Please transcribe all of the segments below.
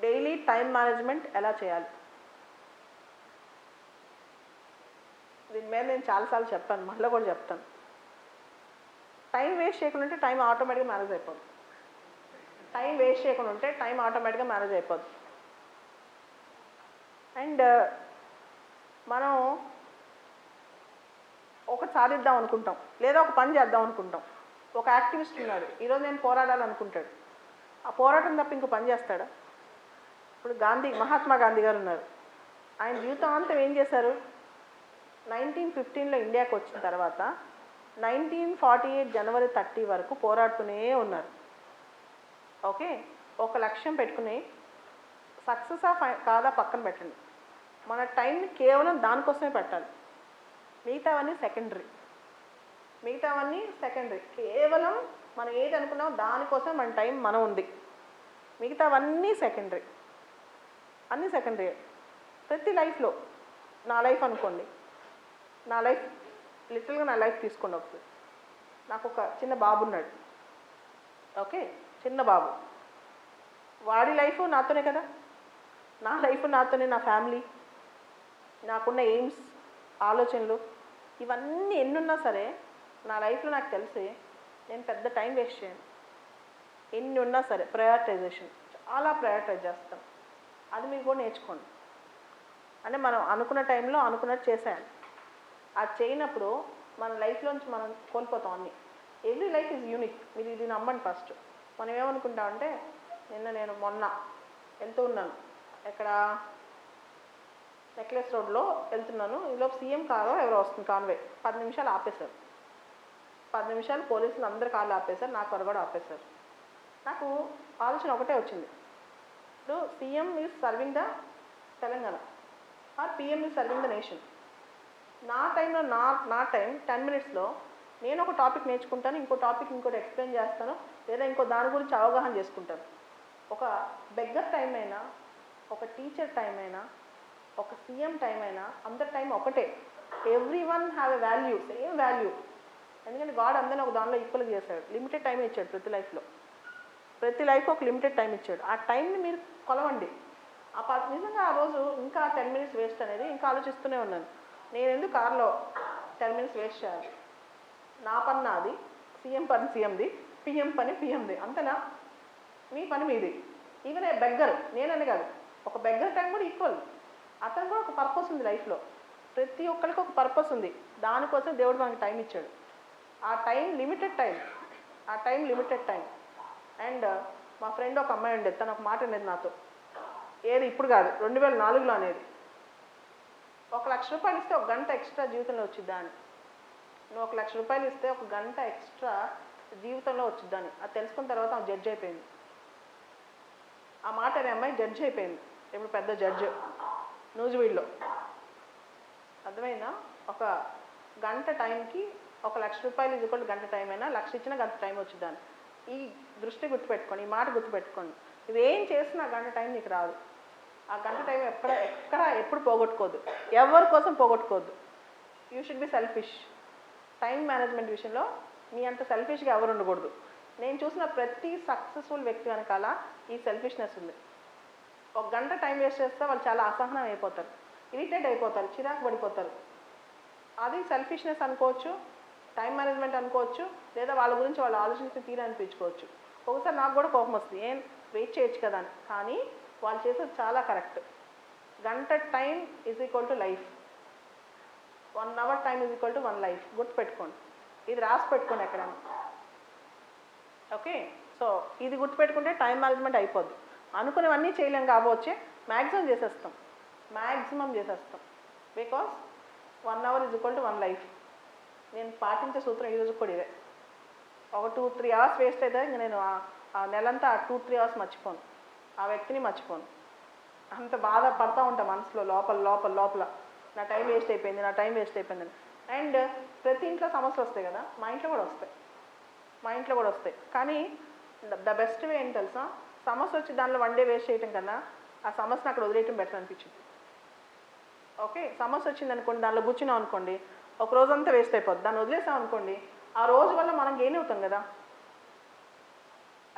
Daily time management ఎలా చేయాలి, దీని మీద నేను చాలాసార్లు చెప్పాను, మళ్ళీ కూడా చెప్తాను. టైం వేస్ట్ చేయకుండా ఉంటే టైం ఆటోమేటిక్గా మేనేజ్ అయిపోద్ది. టైం వేస్ట్ చేయకుండా ఉంటే టైం ఆటోమేటిక్గా మేనేజ్ అయిపోద్ది. అండ్ మనం ఒకటి సాధిద్దాం అనుకుంటాం, లేదా ఒక పని చేద్దాం అనుకుంటాం. ఒక యాక్టివిస్ట్ ఉన్నాడు, ఈరోజు నేను పోరాడాలనుకుంటాడు. ఆ పోరాటం తప్ప ఇంకో పని చేస్తాడా? ఇప్పుడు మహాత్మా గాంధీ గారు ఉన్నారు. ఆయన జీవితాంతం ఏం చేశారు? 1915లో ఇండియాకి వచ్చిన తర్వాత 1948 జనవరి 30 వరకు పోరాడుతూనే ఉన్నారు. ఓకే, ఒక లక్ష్యం పెట్టుకుని సక్సెస్ కాదా పక్కన పెట్టండి, మన టైంని కేవలం దానికోసమే పెట్టాలి. మిగతావన్నీ సెకండరీ. కేవలం మనం ఏది అనుకున్నామో దానికోసం మన టైం మనం ఉంది. మిగతావన్నీ సెకండరీ. ప్రతి లైఫ్లో, నా లైఫ్ అనుకోండి, లిటరల్గా నా లైఫ్ తీసుకోండి ఒకసారి. నాకు ఒక చిన్న బాబు ఉన్నాడు. ఓకే, చిన్న బాబు. వాడి లైఫ్ నాతోనే కదా, నా లైఫ్ నాతోనే, నా ఫ్యామిలీ, నాకున్న ఎయిమ్స్, ఆలోచనలు, ఇవన్నీ ఎన్నున్నా సరే నా లైఫ్లో నాకు తెలిసి నేను పెద్ద టైం వేస్ట్ చేయను. ఎన్ని ఉన్నా సరే ప్రయారిటైజేషన్, చాలా ప్రయారిటైజ్ చేస్తాను. అది మీరు కూడా నేర్చుకోండి. అంటే మనం అనుకున్న టైంలో అనుకున్నట్టు చేసేయాలి. అది చేయనప్పుడు మన లైఫ్లోంచి మనం కోల్పోతాం అన్నీ. Every life is unique. మీరు ఇది నమ్మండి. ఫస్ట్ మనం ఏమనుకుంటామంటే, మొన్న వెళ్తూ ఉన్నాను, ఎక్కడ నెక్లెస్ రోడ్లో వెళ్తున్నాను, ఈలోపు సీఎం కారో ఎవరో వస్తుంది, కాన్వే. 10 నిమిషాలు ఆపేశారు. 10 నిమిషాలు పోలీసులు అందరు కార్లు ఆపేశారు, నా కారు కూడా ఆపేశారు. నాకు ఆలోచన ఒకటే వచ్చింది, ఇప్పుడు CM is serving the Telangana are PM is serving the nation. నా టైంలో నా టైం 10 మినిట్స్లో నేను ఒక టాపిక్ నేర్చుకుంటాను, ఇంకో టాపిక్ ఇంకోటి ఎక్స్ప్లెయిన్ చేస్తాను, లేదా ఇంకో దాని గురించి అవగాహన చేసుకుంటాను. ఒక బెగ్గర్ టైం అయినా, ఒక టీచర్ టైం అయినా, ఒక సీఎం టైం అయినా, అందరి టైం ఒకటే. Every one have a value, same value. ఎందుకంటే గాడ్ అందరినీ ఒక దానిలో ఈక్వల్గా చేశాడు. లిమిటెడ్ టైం ఇచ్చాడు ప్రతి లైఫ్ ఒక లిమిటెడ్ టైం ఇచ్చాడు. ఆ టైంని మీరు కొలవండి. నిజంగా ఆ రోజు ఇంకా 10 మినిట్స్ వేస్ట్ అనేది ఇంకా ఆలోచిస్తూనే ఉన్నాను. నేను ఎందుకు కార్లో 10 మినిట్స్ వేస్ట్ చేయాలి? నా పని నాది, సీఎం పని సీఎంది, పిఎం పని పిఎంది, అంతేనా? మీ పని మీది. ఈవెన్ ఏ బెగ్గర్, నేనని కాదు, ఒక బెగ్గర్ టైం కూడా ఈక్వల్. అతను కూడా ఒక పర్పస్ ఉంది లైఫ్లో. ప్రతి ఒక్కరికి ఒక పర్పస్ ఉంది. దానికోసం దేవుడు మనకి టైం ఇచ్చాడు. ఆ టైం లిమిటెడ్ టైం. అండ్ మా ఫ్రెండ్ ఒక అమ్మాయి ఉండేది, తను ఒక మాట అనేది నాతో, ఏది ఇప్పుడు కాదు, 2004లో అనేది, 1 లక్ష రూపాయలు ఇస్తే 1 గంట ఎక్స్ట్రా జీవితంలో వచ్చిద్దా అని. నువ్వు 1 లక్ష రూపాయలు ఇస్తే 1 గంట ఎక్స్ట్రా జీవితంలో వచ్చిద్దని. అది తెలుసుకున్న తర్వాత ఆమె జడ్జ్ అయిపోయింది. ఆ మాట అనే అమ్మాయి జడ్జ్ అయిపోయింది. ఇప్పుడు పెద్ద జడ్జ్ నూజివీడులో. అర్థమైందా? 1 గంట టైంకి 1 లక్ష రూపాయలు ఇది గంట టైం అయినా, 1 లక్ష ఇచ్చినా గంట టైం వచ్చిద్దాన్ని. ఈ దృష్టి గుర్తుపెట్టుకోండి, ఈ మాట గుర్తుపెట్టుకోండి. నువ్వేం చేసినా గంట టైం నీకు రాదు. ఆ గంట టైం ఎప్పుడు పోగొట్టుకోవద్దు, ఎవరి కోసం పోగొట్టుకోవద్దు. You should be selfish. Time management విషయంలో మీ అంత సెల్ఫిష్గా ఎవరు ఉండకూడదు. నేను చూసిన ప్రతి సక్సెస్ఫుల్ వ్యక్తి వెనకాల ఈ సెల్ఫిష్నెస్ ఉంది. 1 గంట టైం వేస్ట్ చేస్తే వాళ్ళు చాలా అసహనం అయిపోతారు, ఇరిటేట్ అయిపోతారు, చిరాకు పడిపోతారు. అది సెల్ఫిష్నెస్ అనుకోవచ్చు, టైం మేనేజ్మెంట్ అనుకోవచ్చు, లేదా వాళ్ళ గురించి వాళ్ళు ఆలోచించి తీరు అనిపించుకోవచ్చు. ఒకసారి నాకు కూడా కోపం వస్తుంది, ఏం వెయిట్ చేయొచ్చు కదా అని. కానీ వాళ్ళు చేసేది చాలా కరెక్ట్. గంట time is equal to life, 1 hour time is equal to 1 life. గుర్తుపెట్టుకోండి, ఇది రాసి పెట్టుకోండి ఎక్కడైనా. ఓకే, సో ఇది గుర్తుపెట్టుకుంటే టైం మేనేజ్మెంట్ అయిపోద్ది. అనుకునేవన్నీ చేయలేం కాబోచ్చే, మ్యాక్సిమం చేసేస్తాం. Because 1 hour is equal to 1 life. నేను పాటించే సూత్రం ఈరోజు కూడా ఇదే. ఒక 2-3 అవర్స్ వేస్ట్ అయితే ఇంక నేను ఆ నెలంతా 2-3 అవర్స్ మర్చిపోను, ఆ వ్యక్తిని మర్చిపోను. అంత బాధ పడుతూ ఉంటాం మనసులో, లోపల నా టైం వేస్ట్ అయిపోయిందని. అండ్ ప్రతి ఇంట్లో సమస్యలు వస్తాయి కదా, మా ఇంట్లో కూడా వస్తాయి. కానీ ద బెస్ట్ వే ఏంటి తెలుసా? సమస్య వచ్చి దానిలో 1 డే వేస్ట్ చేయటం కన్నా ఆ సమస్యను అక్కడ వదిలేయటం బెటర్ అనిపించింది. ఓకే, సమస్య వచ్చింది అనుకోండి, దానిలో కూర్చున్నాం అనుకోండి, ఒక రోజంతా వేస్ట్ అయిపోద్ది. దాన్ని వదిలేసాం అనుకోండి, ఆ రోజు వల్ల మనం గెయిన్ అవుతాం కదా.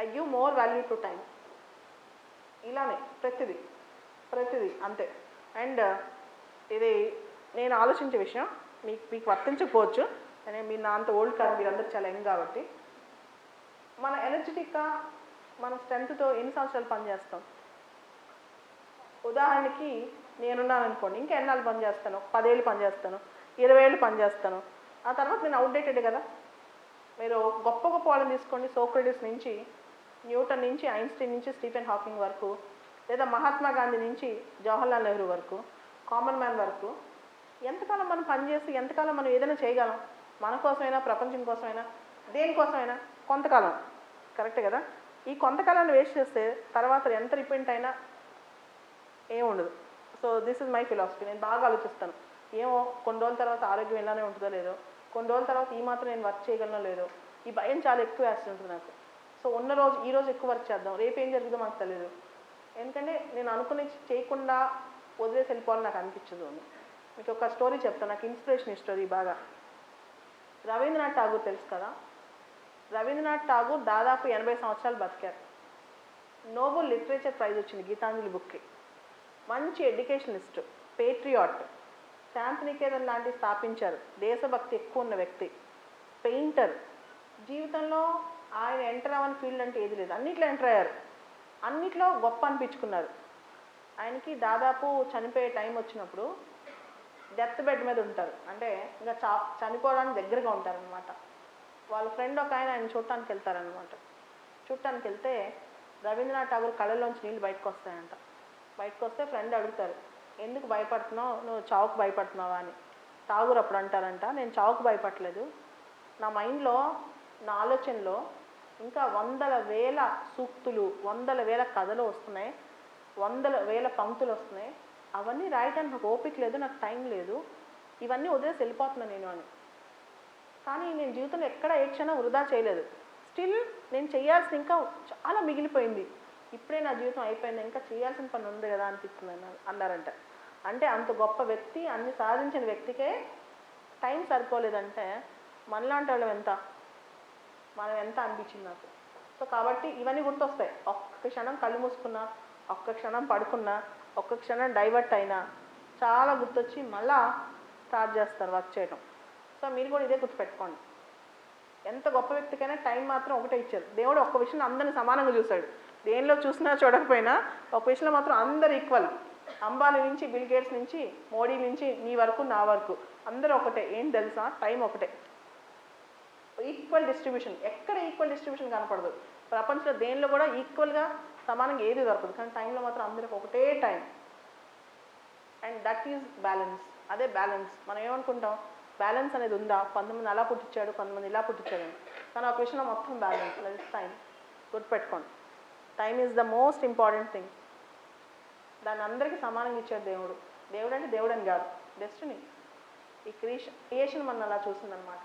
I give more value to time. ఇలానే ప్రతిదీ అంతే. అండ్ ఇది నేను ఆలోచించే విషయం, మీకు వర్తించకపోవచ్చు, మీరు నా అంత ఓల్డ్ కాదు, మీరు అందరూ చాలా యంగ్ కాబట్టి. మన ఎనర్జెటిక్గా మన స్ట్రెంగ్త్తో ఎన్ని సంవత్సరాలు పనిచేస్తాం? ఉదాహరణకి నేనున్నాను అనుకోండి, ఇంకా ఎన్నాళ్ళు పనిచేస్తాను? 10 ఏళ్ళు పనిచేస్తాను, 20 ఏళ్ళు పనిచేస్తాను. ఆ తర్వాత నేను అవుట్డేటెడ్ కదా. మీరు గొప్ప వాళ్ళని తీసుకోండి, సోక్రటీస్ నుంచి, న్యూటన్ నుంచి, ఐన్స్టీన్ నుంచి, స్టీఫెన్ హాకింగ్ వరకు, లేదా మహాత్మా గాంధీ నుంచి జవహర్లాల్ నెహ్రూ వరకు, కామన్ మ్యాన్ వరకు. ఎంతకాలం మనం పనిచేసి ఎంతకాలం మనం ఏదైనా చేయగలం? మన కోసమైనా, ప్రపంచం కోసమైనా, దేనికోసమైనా కొంతకాలం, కరెక్ట్ కదా. ఈ కొంతకాలాన్ని వేస్ట్ చేస్తే తర్వాత ఎంత రిపెంట్ అయినా ఏముండదు. So this is my philosophy. నేను బాగా ఆలోచిస్తాను, ఏమో కొన్ని రోజుల తర్వాత ఆరోగ్యం ఇలానే ఉంటుందో లేదో, కొన్ని రోజుల తర్వాత ఈ మాత్రం నేను వర్క్ చేయగలనో లేదో, ఈ భయం చాలా ఎక్కువ వేస్తుంటుంది నాకు. సో ఈరోజు ఎక్కువ వర్క్ చేద్దాం, రేపు ఏం జరుగుతుందో మాకు తెలియదు. ఎందుకంటే నేను అనుకుని చేయకుండా వదిలేసి వెళ్ళిపోవాలని నాకు అనిపించదు. మీకు ఒక స్టోరీ చెప్తాను, నాకు ఇన్స్పిరేషన్ స్టోరీ బాగా. రవీంద్రనాథ్ ఠాగూర్ తెలుసు కదా. రవీంద్రనాథ్ ఠాగూర్ దాదాపు 80 సంవత్సరాలు బతికారు. నోబెల్ లిటరేచర్ ప్రైజ్ వచ్చింది గీతాంజలి బుక్కి. మంచి ఎడ్యుకేషనిస్ట్, పేట్రియాట్, శాంతినికేతన్ లాంటివి స్థాపించారు. దేశభక్తి ఎక్కువ ఉన్న వ్యక్తి, పెయింటర్. జీవితంలో ఆయన ఎంటర్ అవ్వని ఫీల్డ్ అంటే ఏది లేదు, అన్నిట్లో ఎంటర్ అయ్యారు, అన్నిట్లో గొప్ప అనిపించుకున్నారు. ఆయనకి దాదాపు చనిపోయే టైం వచ్చినప్పుడు డెత్ బెడ్ మీద ఉంటారు, అంటే ఇంకా చనిపోవడానికి దగ్గరగా ఉంటారనమాట. వాళ్ళ ఫ్రెండ్ ఒక ఆయన చూడటానికి వెళ్తారనమాట. చూడటానికి వెళ్తే రవీంద్రనాథ్ ఠాగూర్ కళ్ళలోంచి నీళ్ళు బయటకు వస్తాయంట. బయటకు వస్తే ఫ్రెండ్ అడుగుతారు, ఎందుకు భయపడుతున్నావు, నువ్వు చావుకు భయపడుతున్నావా అని. ఠాగూర్ అప్పుడు అంటారంట, నేను చావుకు భయపడలేదు, నా మైండ్లో, నా ఆలోచనలో ఇంకా 100,000 సూక్తులు, 100,000 కథలు వస్తున్నాయి, 100,000 పంక్తులు వస్తున్నాయి. అవన్నీ రాయటానికి నాకు ఓపిక లేదు, నాకు టైం లేదు, ఇవన్నీ వదిలేసి వెళ్ళిపోతున్నాను నేను అని. కానీ నేను జీవితంలో ఎక్కడ ఏ క్షణం వృధా చేయలేదు. స్టిల్ నేను చేయాల్సిన ఇంకా చాలా మిగిలిపోయింది, ఇప్పుడే నా జీవితం అయిపోయింది, ఇంకా చేయాల్సిన పని ఉంది కదా అనిపిస్తుంది అన్నారంట. అంటే అంత గొప్ప వ్యక్తి, అన్ని సాధించిన వ్యక్తికే టైం సరిపోలేదంటే మనలాంటి వాళ్ళం మనం ఎంత అనిపించింది నాకు. సో కాబట్టి ఇవన్నీ గుర్తొస్తాయి. ఒక్క క్షణం కళ్ళు మూసుకున్నా, ఒక్క క్షణం పడుకున్నా, ఒక్క క్షణం డైవర్ట్ అయినా చాలా గుర్తొచ్చి మళ్ళా స్టార్ట్ చేస్తారు వర్క్ చేయడం. సో మీరు కూడా ఇదే గుర్తుపెట్టుకోండి, ఎంత గొప్ప వ్యక్తికైనా టైం మాత్రం ఒకటే ఇచ్చారు. దేవుడు ఒక్క విషయం అందరిని సమానంగా చూశాడు, దేనిలో చూసినా చూడకపోయినా ఒక విషయంలో మాత్రం అందరు ఈక్వల్. అంబానీ నుంచి, బిల్ గేట్స్ నుంచి, మోడీ నుంచి, నీ వరకు నా వరకు అందరూ ఒకటే. ఏం తెలుసా, టైం ఒకటే, ఈక్వల్ డిస్ట్రిబ్యూషన్. ఎక్కడ ఈక్వల్ డిస్ట్రిబ్యూషన్ కనపడదు ప్రపంచంలో, దేనిలో కూడా ఈక్వల్గా సమానంగా ఏది దొరకదు. కానీ టైంలో మాత్రం అందరికి ఒకటే time. And that is balance. అదే బ్యాలెన్స్. మనం ఏమనుకుంటాం, బ్యాలెన్స్ అనేది ఉందా, 19 అలా పుట్టించాడు, 19 ఇలా పుట్టించాడు, కానీ ఒక విషయంలో మొత్తం బ్యాలెన్స్. That is time. గుర్తుపెట్టుకోండి, time is the most important thing. దాన్ని అందరికీ సమానంగా ఇచ్చాడు దేవుడు. దేవుడు అంటే దేవుడు అని కాదు, డెస్టినీ. ఈ క్రియేషన్ మన అలా చూసిందనమాట.